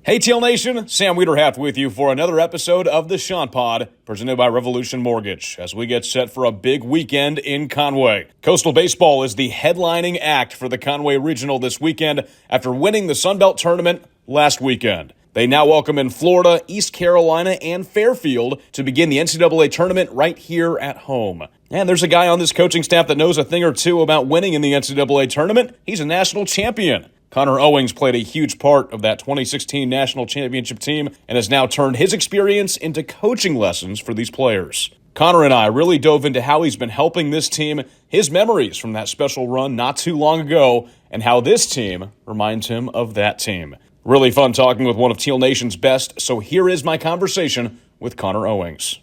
Hey Teal Nation, Sam Wiederhaft with you for another episode of the Chant Pod, presented by Revolution Mortgage, as we get set for a big weekend in Conway. Coastal Baseball is the headlining act for the Conway Regional this weekend after winning the Sun Belt Tournament last weekend. They now welcome in Florida, East Carolina, and Fairfield to begin the NCAA tournament right here at home. And there's a guy on this coaching staff that knows a thing or two about winning in the NCAA tournament. He's a national champion. Connor Owings played a huge part of that 2016 national championship team and has now turned his experience into coaching lessons for these players. Connor and I really dove into how he's been helping this team, his memories from that special run not too long ago, and how this team reminds him of that team. Really fun talking with one of Teal Nation's best, so here is my conversation with Connor Owings.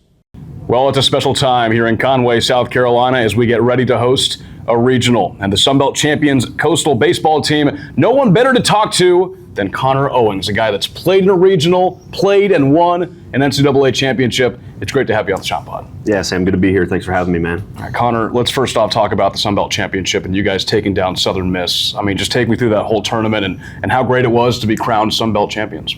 Well, it's a special time here in Conway, South Carolina, as we get ready to host a regional. And the Sun Belt champions Coastal baseball team, no one better to talk to than Connor Owings, a guy that's played in a regional, played and won an NCAA championship. It's great to have you on the Chant Pod. Yeah, Sam, good to be here. Thanks for having me, man. All right, Connor, let's first off talk about the Sun Belt championship and you guys taking down Southern Miss. I mean, just take me through that whole tournament and how great it was to be crowned Sun Belt champions.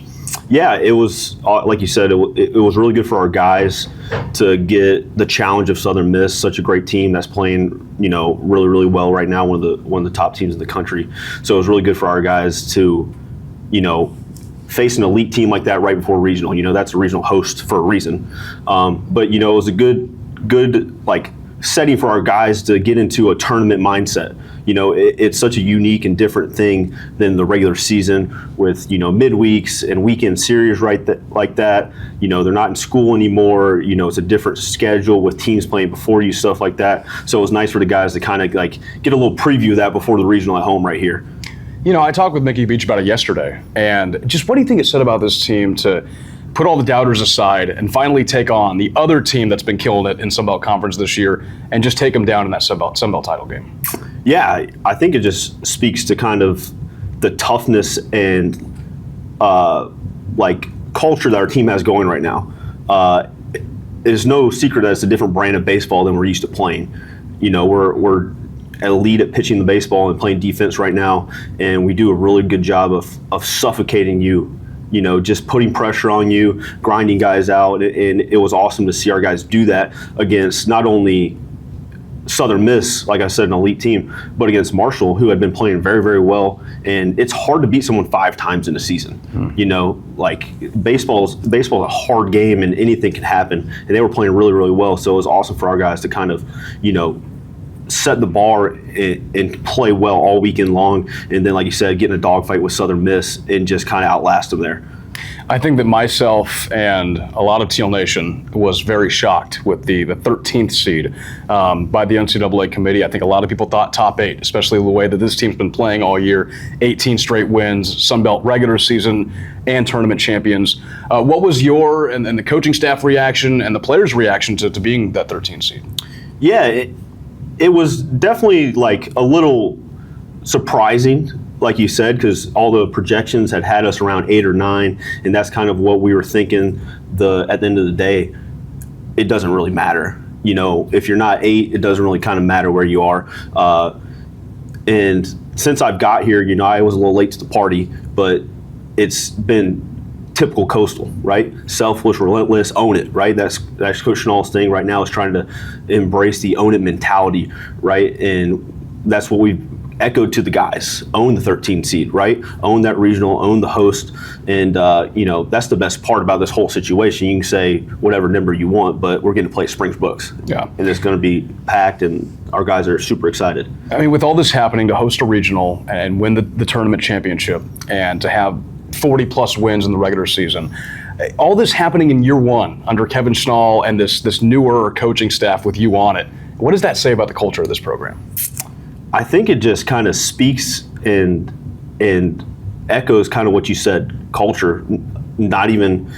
Yeah, it was, like you said, it was really good for our guys to get the challenge of Southern Miss, such a great team that's playing, really, really well right now, one of the top teams in the country. So it was really good for our guys to, face an elite team like that right before regional. That's a regional host for a reason. But it was a good setting for our guys to get into a tournament mindset. It's such a unique and different thing than the regular season with, midweeks and weekend series like that. They're not in school anymore. It's a different schedule with teams playing before you, stuff like that. So it was nice for the guys to kind of get a little preview of that before the regional at home right here. I talked with Mickey Beach about it yesterday, and just what do you think it said about this team to put all the doubters aside and finally take on the other team that's been killing it in Sun Belt Conference this year and just take them down in that Sun Belt title game? Yeah, I think it just speaks to kind of the toughness and culture that our team has going right now. It's no secret that it's a different brand of baseball than we're used to playing. We're elite at pitching the baseball and playing defense right now, and we do a really good job of suffocating you. Just putting pressure on you, grinding guys out, and it was awesome to see our guys do that against not only Southern Miss, like I said, an elite team, but against Marshall, who had been playing very, very well. And it's hard to beat someone 5 times in a season. Baseball's a hard game, and anything can happen. And they were playing really, really well. So it was awesome for our guys to kind of, set the bar and play well all weekend long, and then, like you said, get in a dogfight with Southern Miss and just kind of outlast them there. I think that myself and a lot of Teal Nation was very shocked with the 13th seed by the NCAA committee. I think a lot of people thought top 8, especially the way that this team's been playing all year. 18 straight wins, Sun Belt regular season, and tournament champions. What was your and the coaching staff reaction and the players' reaction to being that 13th seed? Yeah, it was definitely a little surprising, like you said, because all the projections had us around 8 or 9, and that's kind of what we were thinking. At the end of the day, it doesn't really matter. If you're not 8, it doesn't really kind of matter where you are. And since I've got here, I was a little late to the party, but it's been typical Coastal, right? Selfless, relentless, own it, right? That's Coach Schnall's thing right now, is trying to embrace the own it mentality, right? And that's what we've echoed to the guys. Own the 13 seed, right? Own that regional, own the host. And, that's the best part about this whole situation. You can say whatever number you want, but we're going to play Springs Books. Yeah. And it's going to be packed, and our guys are super excited. I mean, with all this happening, to host a regional and win the tournament championship and to have 40-plus wins in the regular season. All this happening in year 1 under Kevin Schnall and this newer coaching staff with you on it. What does that say about the culture of this program? I think it just kind of speaks and echoes kind of what you said, culture. Not even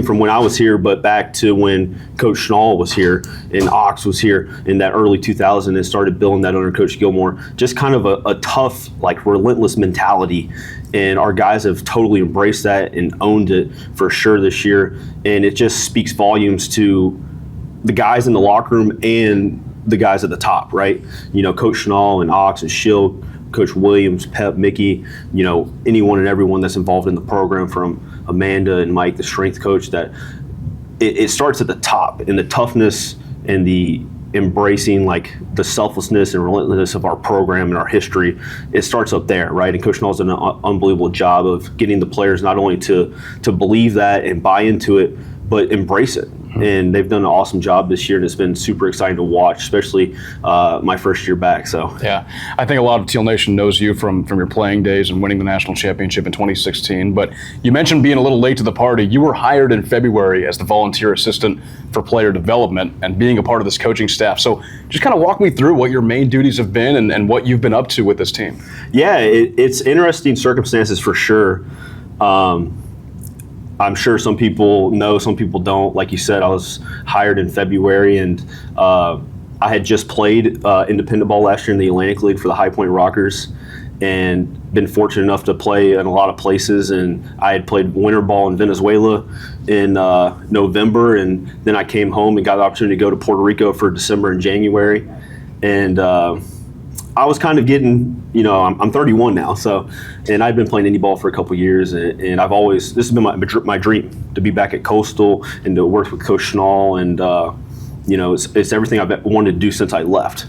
from when I was here, but back to when Coach Schnall was here and Ox was here in that early 2000s and started building that under Coach Gilmore. Just kind of a tough, relentless mentality. And our guys have totally embraced that and owned it for sure this year. And it just speaks volumes to the guys in the locker room and the guys at the top, right? Coach Schnall and Ox and Schill, Coach Williams, Pep, Mickey, anyone and everyone that's involved in the program, from Amanda and Mike, the strength coach, that it starts at the top, in the toughness and the embracing, like the selflessness and relentlessness of our program and our history. It starts up there, right? And Coach Null's done an unbelievable job of getting the players not only to believe that and buy into it, but embrace it. And they've done an awesome job this year, and it's been super exciting to watch, especially my first year back. So yeah, I think a lot of Teal Nation knows you from your playing days and winning the national championship in 2016. But you mentioned being a little late to the party. You were hired in February as the volunteer assistant for player development and being a part of this coaching staff. So just kind of walk me through what your main duties have been and what you've been up to with this team. Yeah, it's interesting circumstances for sure. I'm sure some people know, some people don't. Like you said, I was hired in February, and I had just played independent ball last year in the Atlantic League for the High Point Rockers, and been fortunate enough to play in a lot of places. And I had played winter ball in Venezuela in November, and then I came home and got the opportunity to go to Puerto Rico for December and January. And I was kind of getting, I'm 31 now, and I've been playing indie ball for a couple years, and I've always, this has been my dream, to be back at Coastal and to work with Coach Schnall, and it's everything I've wanted to do since I left.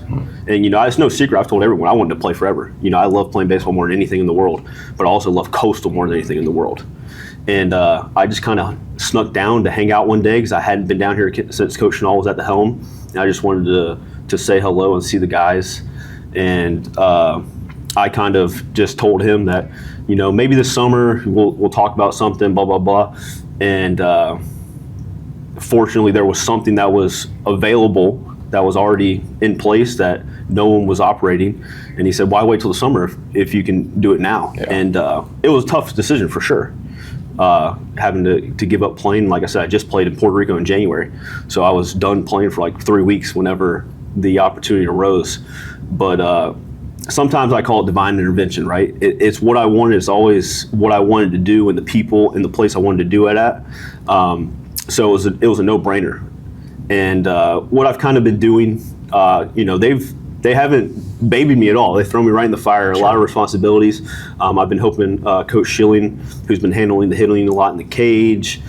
And it's no secret, I've told everyone I wanted to play forever. I love playing baseball more than anything in the world, but I also love Coastal more than anything in the world. And I just kind of snuck down to hang out one day because I hadn't been down here since Coach Schnall was at the helm, and I just wanted to say hello and see the guys. And I kind of just told him that, maybe this summer we'll talk about something, blah, blah, blah. And fortunately, there was something that was available that was already in place that no one was operating. And he said, why wait till the summer if you can do it now? Yeah. And it was a tough decision for sure, having to give up playing. Like I said, I just played in Puerto Rico in January. So I was done playing for like 3 weeks whenever the opportunity arose. But sometimes I call it divine intervention, right? It's what I wanted. It's always what I wanted to do, and the people and the place I wanted to do it at. So it was a no-brainer. And what I've kind of been doing, they haven't babied me at all. They throw me right in the fire. A lot of responsibilities. I've been helping Coach Schilling, who's been handling the hitting a lot in the cage,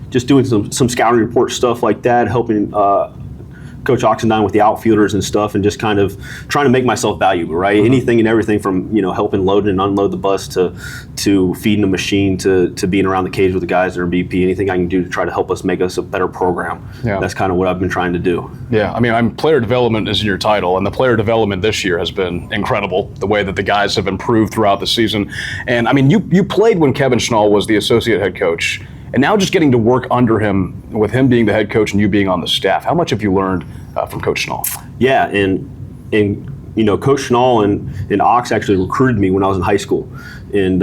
just doing some scouting report stuff like that, helping Coach Oxendine with the outfielders and stuff, and just kind of trying to make myself valuable, right? Mm-hmm. Anything and everything from, helping load and unload the bus to feeding the machine to being around the cage with the guys that are BP, anything I can do to try to help us make us a better program. Yeah. That's kind of what I've been trying to do. Yeah, player development is in your title, and the player development this year has been incredible, the way that the guys have improved throughout the season. And you played when Kevin Schnall was the associate head coach. And now just getting to work under him, with him being the head coach and you being on the staff, how much have you learned from Coach Schnall? Yeah, and Coach Schnall and Ox actually recruited me when I was in high school, and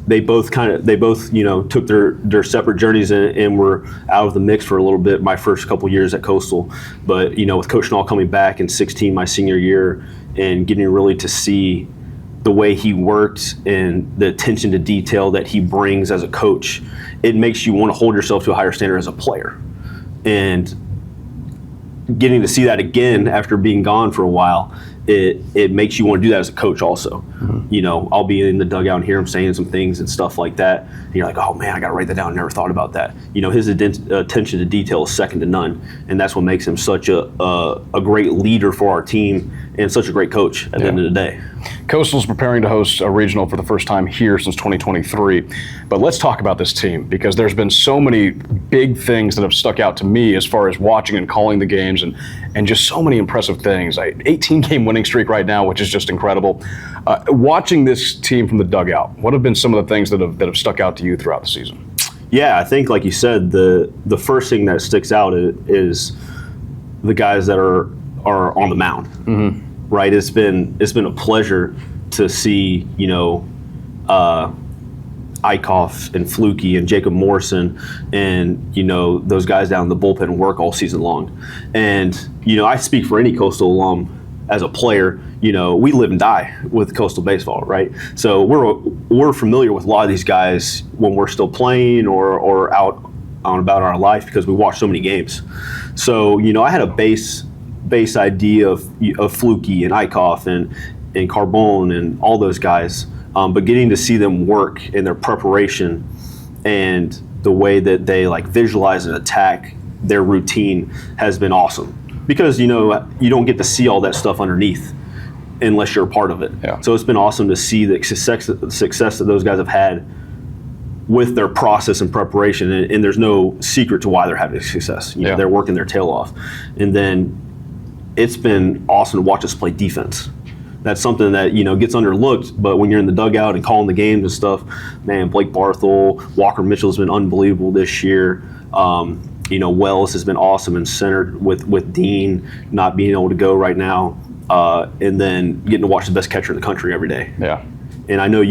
they both took their separate journeys and were out of the mix for a little bit my first couple years at Coastal. But with Coach Schnall coming back in 2016, my senior year, and getting really to see the way he worked and the attention to detail that he brings as a coach, it makes you want to hold yourself to a higher standard as a player. And getting to see that again after being gone for a while, it makes you want to do that as a coach also. Mm-hmm. I'll be in the dugout and hear him saying some things and stuff like that, and you're like, oh man, I got to write that down. Never thought about that. His attention to detail is second to none, and that's what makes him such a great leader for our team and such a great coach at the end of the day. Coastal's preparing to host a regional for the first time here since 2023. But let's talk about this team, because there's been so many big things that have stuck out to me as far as watching and calling the games, and just so many impressive things. 18-game winning streak right now, which is just incredible. Watching this team from the dugout, what have been some of the things that have stuck out to you throughout the season? Yeah, I think, like you said, the first thing that sticks out is the guys that are on the mound. Mm-hmm. Right, it's been a pleasure to see Eichhoff and Fluky and Jacob Morrison and those guys down in the bullpen work all season long. And I speak for any Coastal alum as a player. We live and die with Coastal baseball, right? So we're familiar with a lot of these guys when we're still playing or out on about our life, because we watch so many games. So I had a base idea of Fluky and Eichhoff and Carbone and all those guys, but getting to see them work in their preparation and the way that they like visualize and attack their routine has been awesome, because you don't get to see all that stuff underneath unless you're a part of it. Yeah. So it's been awesome to see the success that those guys have had with their process and preparation, and there's no secret to why they're having success. They're working their tail off. And then it's been awesome to watch us play defense. That's something that gets underlooked, but when you're in the dugout and calling the games and stuff, man, Blake Barthel, Walker Mitchell's been unbelievable this year. Wells has been awesome and centered with Dean not being able to go right now, and then getting to watch the best catcher in the country every day. Yeah. And I know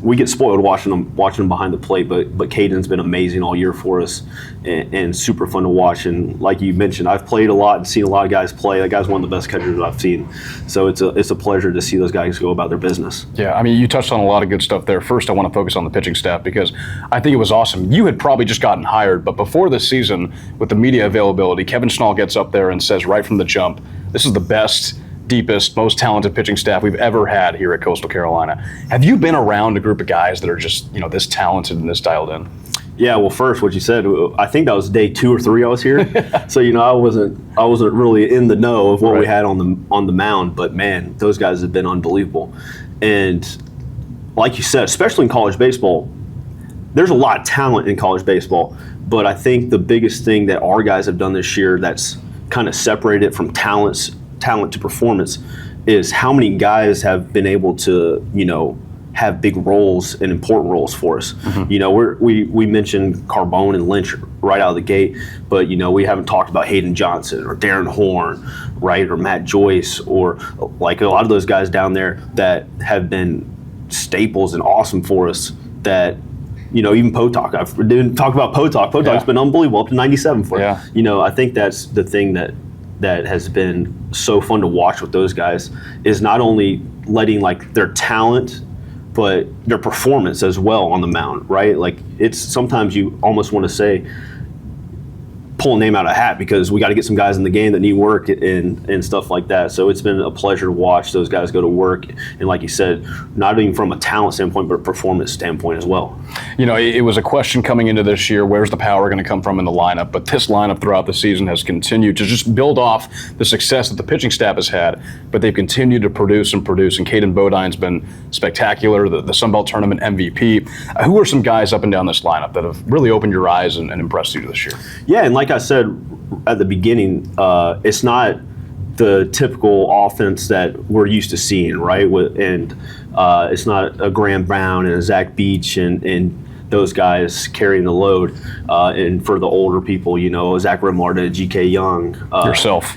we get spoiled watching them behind the plate, but Caden's been amazing all year for us, and super fun to watch. And like you mentioned, I've played a lot and seen a lot of guys play. That guy's one of the best catchers that I've seen. So it's a pleasure to see those guys go about their business. Yeah, I mean, you touched on a lot of good stuff there. First, I want to focus on the pitching staff, because I think it was awesome. You had probably just gotten hired, but before this season, with the media availability, Kevin Schnall gets up there and says right from the jump, this is the best, deepest, most talented pitching staff we've ever had here at Coastal Carolina. Have you been around a group of guys that are just, this talented and this dialed in? Yeah, well, first, what you said, I think that was day 2 or 3 I was here. So, I wasn't really in the know of what we had on the mound, but man, those guys have been unbelievable. And like you said, especially in college baseball, there's a lot of talent in college baseball, but I think the biggest thing that our guys have done this year that's kind of separated from talent to performance is how many guys have been able to, have big roles and important roles for us. Mm-hmm. We mentioned Carbone and Lynch right out of the gate, but we haven't talked about Hayden Johnson or Darren Horn, right, or Matt Joyce, or like a lot of those guys down there that have been staples and awesome for us. That even Potok. I didn't talk about Potok. Potok's been unbelievable, up to 97 for us. Yeah. I think that's the thing that has been so fun to watch with those guys, is not only letting like their talent, but their performance as well on the mound, right? Like, it's sometimes you almost want to say, pull a name out of a hat, because we got to get some guys in the game that need work and stuff like that. So it's been a pleasure to watch those guys go to work. And like you said, not even from a talent standpoint, but a performance standpoint as well. It was a question coming into this year, where's the power going to come from in the lineup? But this lineup throughout the season has continued to just build off the success that the pitching staff has had, but they've continued to produce. And Caden Bodine's been spectacular, the Sun Belt Tournament MVP. Who are some guys up and down this lineup that have really opened your eyes and impressed you this year? Yeah, and like I said at the beginning, it's not the typical offense that we're used to seeing, right? It's not a Graham Brown and a Zach Beach and those guys carrying the load. And for the older people, Zach Remard and GK Young. Yourself.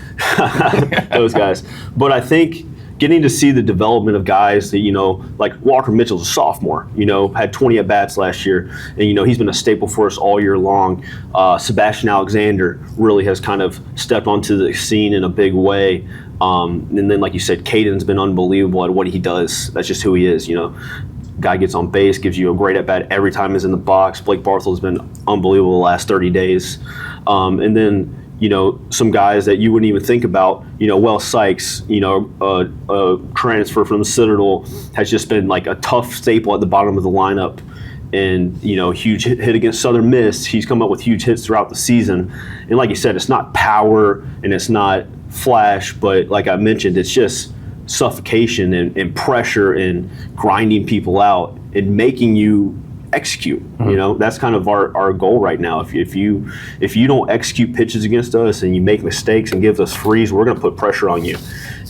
Those guys. But I think getting to see the development of guys that, like Walker Mitchell's a sophomore, had 20 at-bats last year, and, he's been a staple for us all year long. Sebastian Alexander really has kind of stepped onto the scene in a big way. And then, like you said, Caden's been unbelievable at what he does. That's just who he is, Guy gets on base, gives you a great at-bat every time he's in the box. Blake Barthel has been unbelievable the last 30 days. And then, some guys that you wouldn't even think about, Wells Sykes, a transfer from the Citadel, has just been like a tough staple at the bottom of the lineup. And, huge hit against Southern Miss. He's come up with huge hits throughout the season. And like you said, it's not power and it's not flash, but like I mentioned, it's just suffocation and pressure and grinding people out and making you execute. That's kind of our goal right now. If you don't execute pitches against us and you make mistakes and give us freeze, we're going to put pressure on you.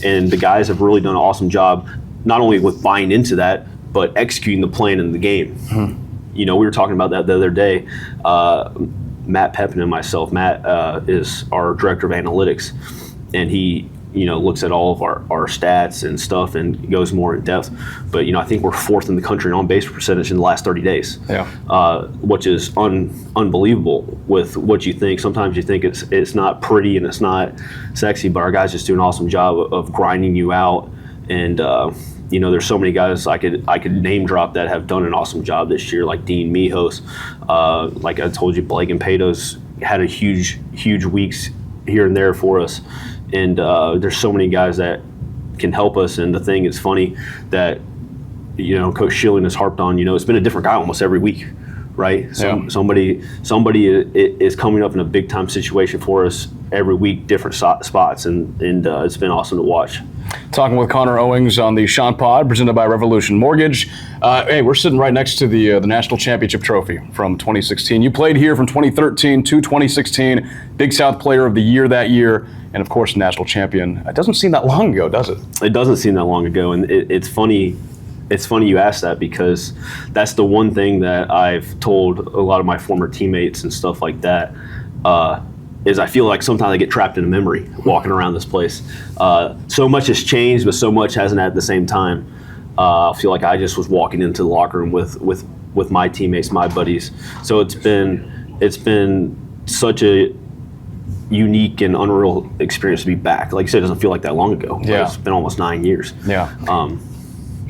And the guys have really done an awesome job, not only with buying into that, but executing the plan in the game. We were talking about that the other day. Matt Pepin and myself. Matt is our director of analytics, and he looks at all of our stats and stuff and goes more in depth. But, I think we're 4th in the country in on-base percentage in the last 30 days. Yeah. Which is unbelievable with what you think. Sometimes you think it's not pretty and it's not sexy, but our guys just do an awesome job of grinding you out. And, there's so many guys I could name drop that have done an awesome job this year, like Dean Mijos. Like I told you, Blake and Pato's had a huge weeks here and there for us. And there's so many guys that can help us. And the thing is funny that, Coach Schilling has harped on, it's been a different guy almost every week, right? Somebody is coming up in a big time situation for us every week, different spots, and it's been awesome to watch. Talking with Connor Owings on the Chant Pod, presented by Revolution Mortgage. Hey, we're sitting right next to the National Championship Trophy from 2016. You played here from 2013 to 2016, Big South Player of the Year that year, and of course, National Champion. It doesn't seem that long ago, does it? It doesn't seem that long ago, and it's funny. It's funny you ask that, because that's the one thing that I've told a lot of my former teammates and stuff like that, is I feel like sometimes I get trapped in a memory walking around this place. So much has changed, but so much hasn't at the same time. I feel like I just was walking into the locker room with my teammates, my buddies. So it's been such a unique and unreal experience to be back. Like you said, it doesn't feel like that long ago. Yeah. It's been almost 9 years. Yeah.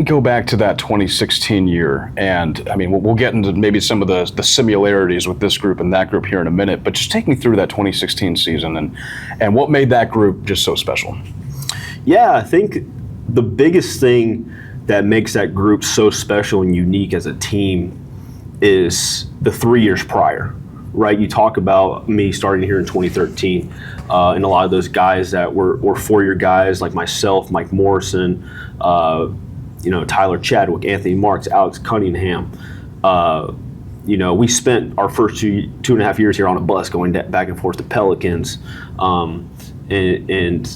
Go back to that 2016 year, and I mean, we'll get into maybe some of the similarities with this group and that group here in a minute, but just take me through that 2016 season and what made that group just so special. Yeah, I think the biggest thing that makes that group so special and unique as a team is the 3 years prior, right? You talk about me starting here in 2013, and a lot of those guys that were 4-year guys like myself, Mike Morrison, Tyler Chadwick, Anthony Marks, Alex Cunningham. We spent our first two and a half years here on a bus going back and forth to Pelicans. And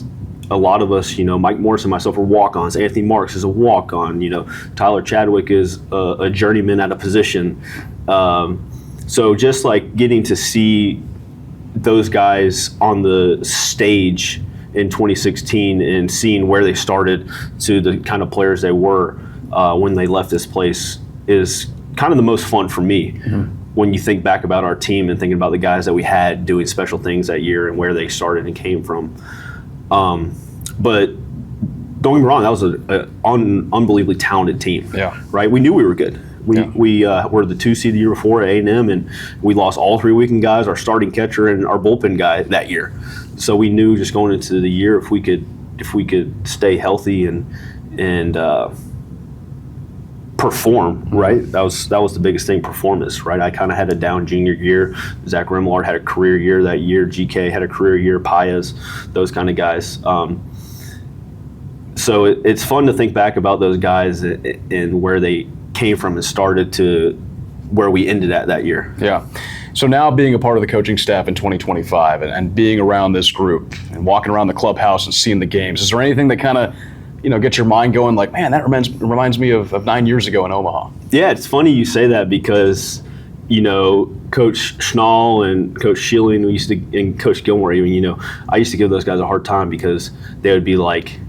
a lot of us, Mike Morrison and myself are walk-ons. Anthony Marks is a walk-on. Tyler Chadwick is a journeyman at a position. So just like getting to see those guys on the stage in 2016 and seeing where they started to the kind of players they were when they left this place is kind of the most fun for me. Mm-hmm. When you think back about our team and thinking about the guys that we had doing special things that year and where they started and came from. But don't get me wrong, that was an unbelievably talented team. Yeah. Right? We knew we were good. We were the 2 seed the year before at A&M, and we lost all 3 weekend guys, our starting catcher and our bullpen guy that year. So we knew just going into the year if we could stay healthy and perform, right? That was the biggest thing, performance, right? I kind of had a down junior year. Zach Remillard had a career year that year. GK had a career year. Paez, those kind of guys. So it's fun to think back about those guys and where they came from and started to where we ended at that year. Yeah. So now being a part of the coaching staff in 2025 and being around this group and walking around the clubhouse and seeing the games, is there anything that kind of, gets your mind going like, man, that reminds me of 9 years ago in Omaha? Yeah, it's funny you say that because, Coach Schnall and Coach Schilling, and Coach Gilmore even, I used to give those guys a hard time because they would be like,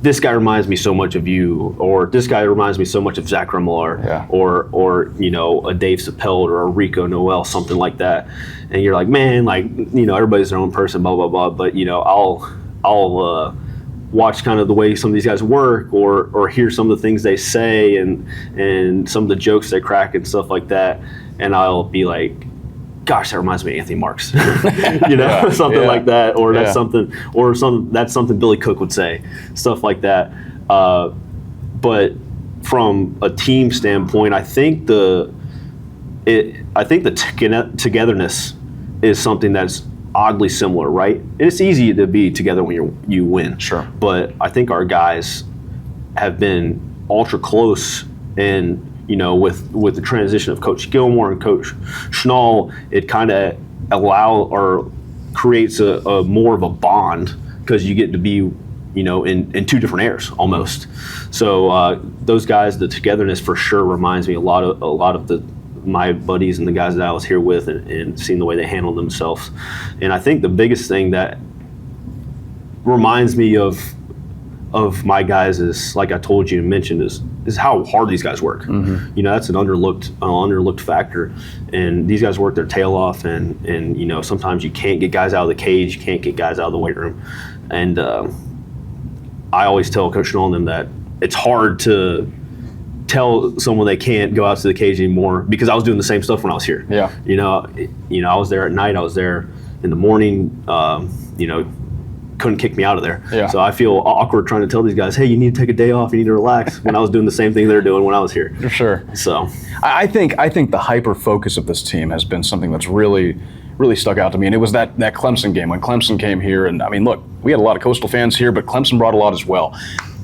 this guy reminds me so much of you, or this guy reminds me so much of Zach Remillard, yeah. or a Dave Sapelt or a Rico Noel, something like that. And you're like, man, everybody's their own person, blah, blah, blah. But, I'll watch kind of the way some of these guys work or hear some of the things they say and some of the jokes they crack and stuff like that. And I'll be like, gosh, that reminds me of Anthony Marks, something like that, or that's something Billy Cook would say, stuff like that. But from a team standpoint, I think the togetherness is something that's oddly similar, right? And it's easy to be together when you win. Sure. But I think our guys have been ultra close, and with the transition of Coach Gilmore and Coach Schnall, it kind of creates a more of a bond because you get to be, in 2 different airs almost. So those guys, the togetherness for sure reminds me a lot of my buddies and the guys that I was here with, and seeing the way they handle themselves. And I think the biggest thing that reminds me of my guys is, like I told you and mentioned, is how hard these guys work. Mm-hmm. That's an underlooked factor. And these guys work their tail off, and sometimes you can't get guys out of the cage, you can't get guys out of the weight room. And I always tell Coach Schnall and them that it's hard to tell someone they can't go out to the cage anymore, because I was doing the same stuff when I was here. Yeah. I was there at night, I was there in the morning, couldn't kick me out of there. Yeah. So I feel awkward trying to tell these guys, hey, you need to take a day off, you need to relax, when I was doing the same thing they're doing when I was here. For sure. So I think the hyper focus of this team has been something that's really stuck out to me, and it was that Clemson game when Clemson came here. And I mean, look, we had a lot of Coastal fans here, but Clemson brought a lot as well.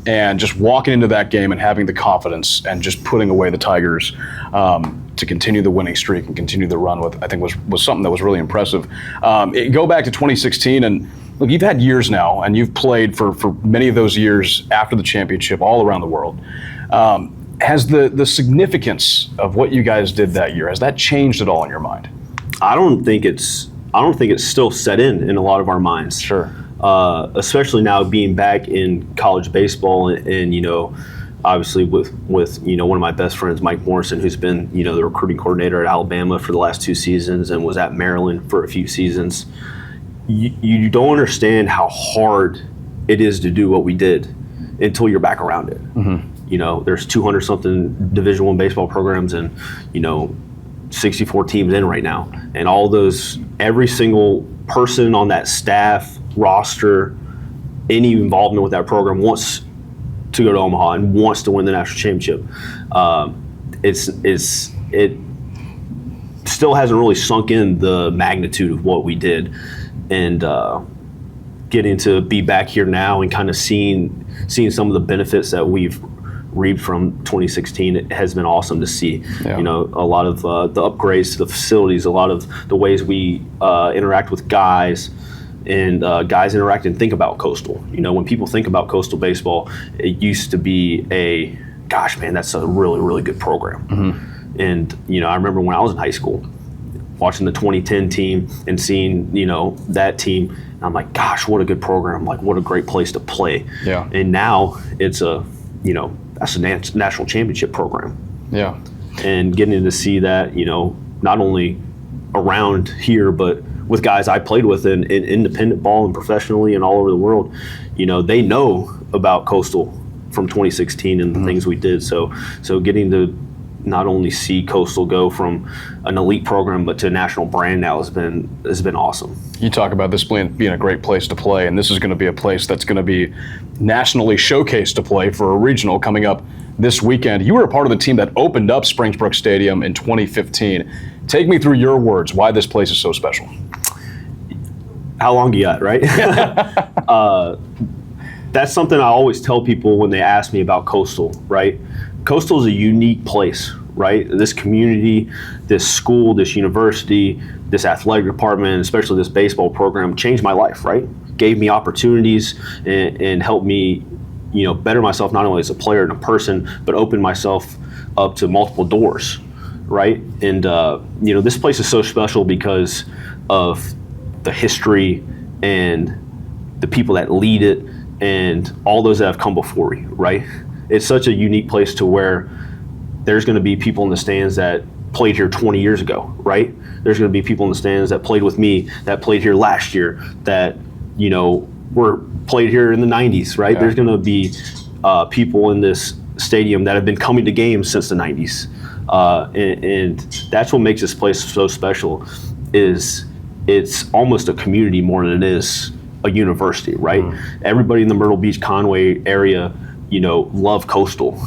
And just walking into that game and having the confidence and just putting away the Tigers to continue the winning streak and continue the run with, I think was something that was really impressive. Go back to 2016, and look, you've had years now, and you've played for many of those years after the championship all around the world. Has the significance of what you guys did that year, has that changed at all in your mind? I don't think it's still set in a lot of our minds. Sure. Especially now being back in college baseball and you know, obviously with you know, one of my best friends, Mike Morrison, who's been, you know, the recruiting coordinator at Alabama for the last 2 seasons and was at Maryland for a few seasons. You don't understand how hard it is to do what we did until you're back around it. Mm-hmm. You know, there's 200 something Division I baseball programs and, you know, 64 teams in right now, and all those, every single person on that staff, roster, any involvement with that program wants to go to Omaha and wants to win the national championship. It still hasn't really sunk in the magnitude of what we did, and getting to be back here now and kind of seeing some of the benefits that we've reaped from 2016, it has been awesome to see. Yeah. You know, a lot of the upgrades to the facilities, a lot of the ways we interact with guys, and guys interact and think about Coastal. You know, when people think about Coastal baseball, it used to be gosh, man, that's a really, really good program. Mm-hmm. And, you know, I remember when I was in high school, watching the 2010 team and seeing, you know, that team, and I'm like, gosh, what a good program. Like, what a great place to play. Yeah. And now it's you know, that's a national championship program. Yeah. And getting to see that, you know, not only around here, but with guys I played with in independent ball and professionally and all over the world, you know, they know about Coastal from 2016 and the things we did. So getting to not only see Coastal go from an elite program but to a national brand now has been awesome. You talk about this being a great place to play, and this is going to be a place that's going to be nationally showcased to play for a regional coming up this weekend. You were a part of the team that opened up Springbrook Stadium in 2015. Take me through your words why this place is so special. How long you got, right? That's something I always tell people when they ask me about Coastal, right? Coastal is a unique place, right? This community, this school, this university, this athletic department, especially this baseball program, changed my life, right? Gave me opportunities and helped me, you know, better myself not only as a player and a person, but open myself up to multiple doors, right? And, you know, this place is so special because of the history and the people that lead it and all those that have come before you, right? It's such a unique place to where there's going to be people in the stands that played here 20 years ago, right? There's going to be people in the stands that played with me, that played here last year, that, you know, were played here in the 90s, right? Yeah. There's going to be people in this stadium that have been coming to games since the 90s. And that's what makes this place so special, is it's almost a community more than it is a university, right? Mm-hmm. Everybody in the Myrtle Beach, Conway area, you know, love Coastal.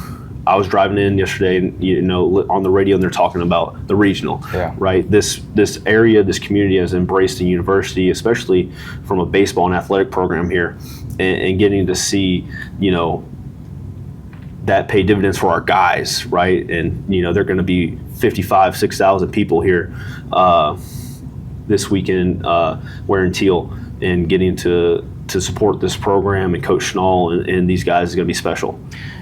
I was driving in yesterday and, you know, on the radio and they're talking about the regional, right? This area, this community has embraced the university, especially from a baseball and athletic program here, and getting to see, you know, that pay dividends for our guys, right? And, you know, they're going to be 6,000 people here this weekend wearing teal and getting to support this program, and Coach Schnall and these guys is going to be special.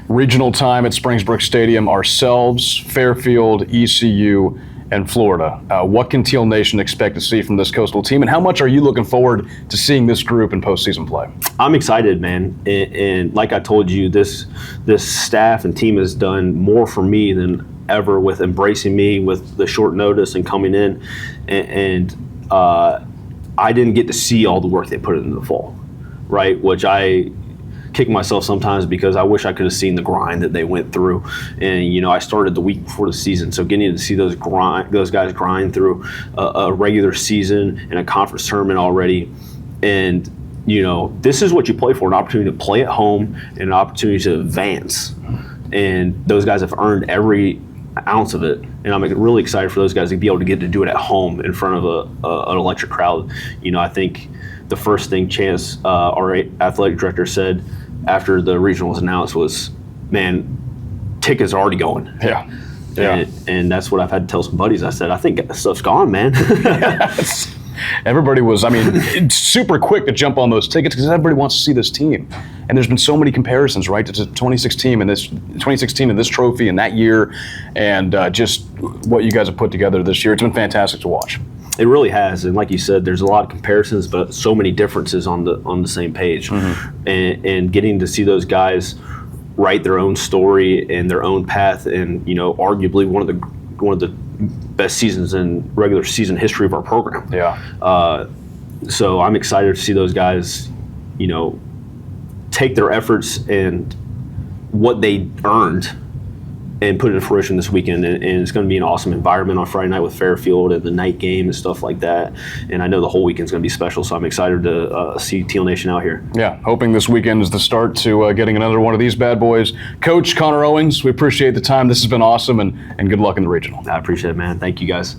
Regional time at Springbrook Stadium, ourselves, Fairfield, ECU, and Florida. What can Teal Nation expect to see from this Coastal team, and how much are you looking forward to seeing this group in postseason play? I'm excited, man. And like I told you, this staff and team has done more for me than ever with embracing me with the short notice and coming in. And I didn't get to see all the work they put in the fall, right? Which I kick myself sometimes because I wish I could have seen the grind that they went through. And, you know, I started the week before the season, so getting to see those guys grind through a regular season and a conference tournament already, and this is what you play for, an opportunity to play at home and an opportunity to advance. And those guys have earned every ounce of it. And I'm really excited for those guys to be able to get to do it at home in front of an electric crowd. I think the first thing Chance, our athletic director, said after the regional was announced was, man, tickets are already going. Yeah. And that's what I've had to tell some buddies. I said, I think that stuff's gone, man. Everybody was, super quick to jump on those tickets because everybody wants to see this team. And there's been so many comparisons, right, to 2016 and this trophy and that year, and just what you guys have put together this year. It's been fantastic to watch. It really has, and like you said, there's a lot of comparisons, but so many differences on the same page. Mm-hmm. And getting to see those guys write their own story and their own path, and arguably one of the best seasons in regular season history of our program. Yeah. So I'm excited to see those guys, take their efforts and what they earned and put it to fruition this weekend. And it's going to be an awesome environment on Friday night with Fairfield and the night game and stuff like that. And I know the whole weekend's going to be special, so I'm excited to see Teal Nation out here. Yeah, hoping this weekend is the start to getting another one of these bad boys. Coach Connor Owings, we appreciate the time. This has been awesome, and good luck in the regional. I appreciate it, man. Thank you, guys.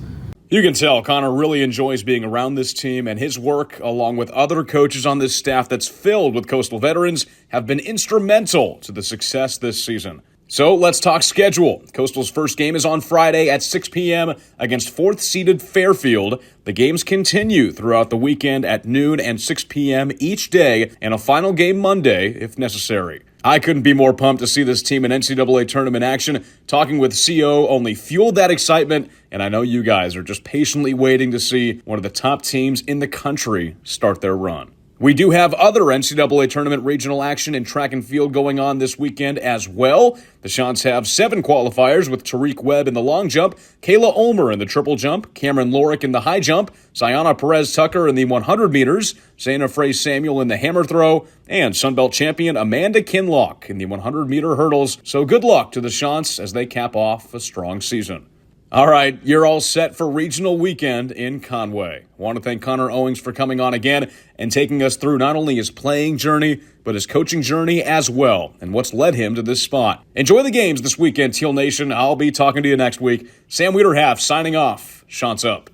You can tell Connor really enjoys being around this team, and his work, along with other coaches on this staff that's filled with Coastal veterans, have been instrumental to the success this season. So let's talk schedule. Coastal's first game is on Friday at 6 p.m. against 4th-seeded Fairfield. The games continue throughout the weekend at noon and 6 p.m. each day, and a final game Monday if necessary. I couldn't be more pumped to see this team in NCAA tournament action. Talking with CO only fueled that excitement, and I know you guys are just patiently waiting to see one of the top teams in the country start their run. We do have other NCAA tournament regional action in track and field going on this weekend as well. The Chants have 7 qualifiers with Tariq Webb in the long jump, Kayla Ulmer in the triple jump, Cameron Lorick in the high jump, Ziana Perez-Tucker in the 100 meters, Zaina Frey-Samuel in the hammer throw, and Sunbelt champion Amanda Kinlock in the 100-meter hurdles. So good luck to the Chants as they cap off a strong season. All right, you're all set for regional weekend in Conway. I want to thank Connor Owings for coming on again and taking us through not only his playing journey, but his coaching journey as well, and what's led him to this spot. Enjoy the games this weekend, Teal Nation. I'll be talking to you next week. Sam Wiederhalf signing off. Chants up.